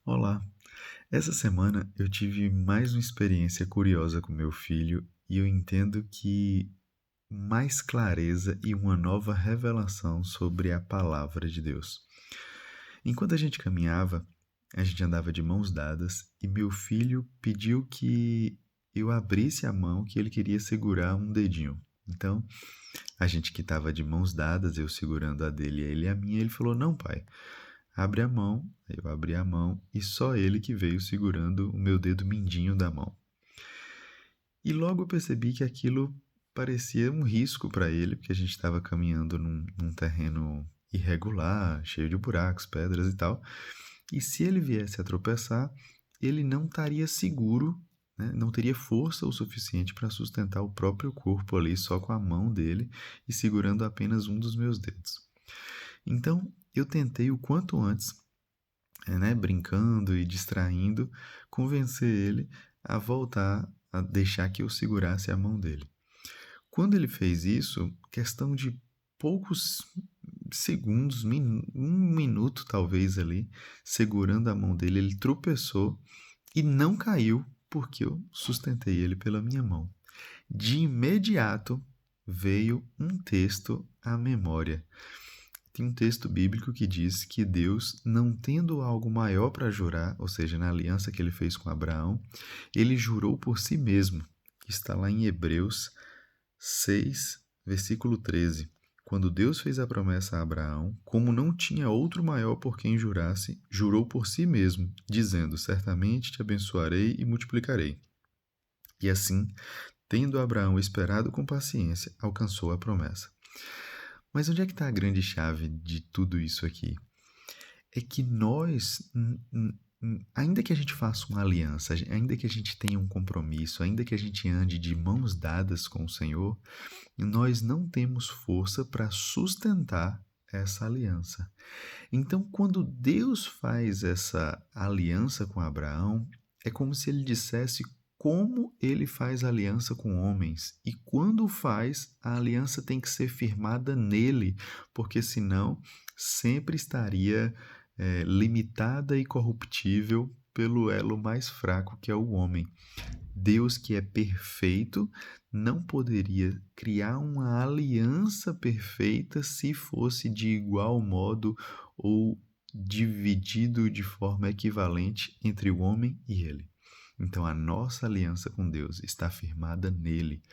Olá, essa semana eu tive mais uma experiência curiosa com meu filho e eu entendo que mais clareza e uma nova revelação sobre a palavra de Deus. Enquanto a gente caminhava, a gente andava de mãos dadas e meu filho pediu que eu abrisse a mão que ele queria segurar um dedinho. Então, a gente que estava de mãos dadas, eu segurando a dele e ele a minha, ele falou: "Não, pai, abre a mão". Aí eu abri a mão e só ele que veio segurando o meu dedo mindinho da mão. E logo eu percebi que aquilo parecia um risco para ele, porque a gente estava caminhando num terreno irregular, cheio de buracos, pedras e tal. E se ele viesse a tropeçar, ele não estaria seguro, né? Não teria força o suficiente para sustentar o próprio corpo ali só com a mão dele e segurando apenas um dos meus dedos. Então eu tentei o quanto antes, né, brincando e distraindo, convencer ele a voltar a deixar que eu segurasse a mão dele. Quando ele fez isso, questão de poucos segundos, um minuto talvez ali, segurando a mão dele, ele tropeçou e não caiu porque eu sustentei ele pela minha mão. De imediato veio um texto à memória. Tem um texto bíblico que diz que Deus, não tendo algo maior para jurar, ou seja, na aliança que ele fez com Abraão, ele jurou por si mesmo. Está lá em Hebreus 6, versículo 13. Quando Deus fez a promessa a Abraão, como não tinha outro maior por quem jurasse, jurou por si mesmo, dizendo: Certamente te abençoarei e multiplicarei. E assim, tendo Abraão esperado com paciência, alcançou a promessa. Mas onde é que está a grande chave de tudo isso aqui? É que nós, ainda que a gente faça uma aliança, ainda que a gente tenha um compromisso, ainda que a gente ande de mãos dadas com o Senhor, nós não temos força para sustentar essa aliança. Então, quando Deus faz essa aliança com Abraão, é como se ele dissesse como ele faz aliança com homens. E quando faz, a aliança tem que ser firmada nele, porque senão sempre estaria limitada e corruptível pelo elo mais fraco que é o homem. Deus, que é perfeito, não poderia criar uma aliança perfeita se fosse de igual modo ou dividido de forma equivalente entre o homem e ele. Então, a nossa aliança com Deus está firmada nele.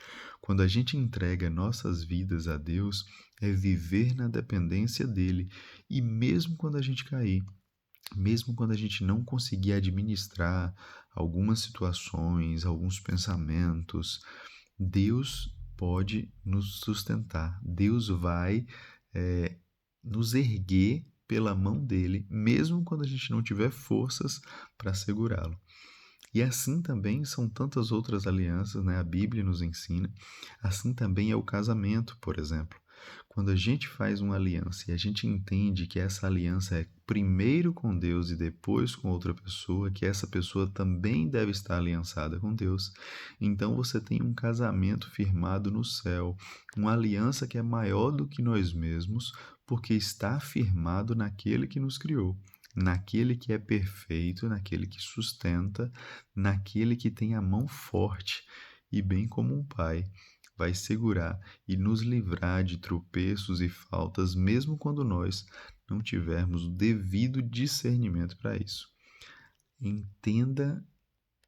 Quando a gente entrega nossas vidas a Deus, é viver na dependência dele. E mesmo quando a gente cair, mesmo quando a gente não conseguir administrar algumas situações, alguns pensamentos, Deus pode nos sustentar. Deus vai é, nos erguer pela mão dele, mesmo quando a gente não tiver forças para segurá-lo. E assim também são tantas outras alianças, né? A Bíblia nos ensina. Assim também é o casamento, por exemplo. Quando a gente faz uma aliança e a gente entende que essa aliança é primeiro com Deus e depois com outra pessoa, que essa pessoa também deve estar aliançada com Deus, então você tem um casamento firmado no céu, uma aliança que é maior do que nós mesmos, porque está firmado naquele que nos criou, naquele que é perfeito, naquele que sustenta, naquele que tem a mão forte e, bem como um pai, vai segurar e nos livrar de tropeços e faltas, mesmo quando nós não tivermos o devido discernimento para isso. Entenda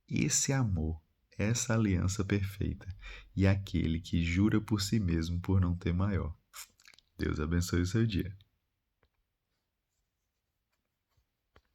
esse amor, essa aliança perfeita e aquele que jura por si mesmo por não ter maior. Deus abençoe o seu dia.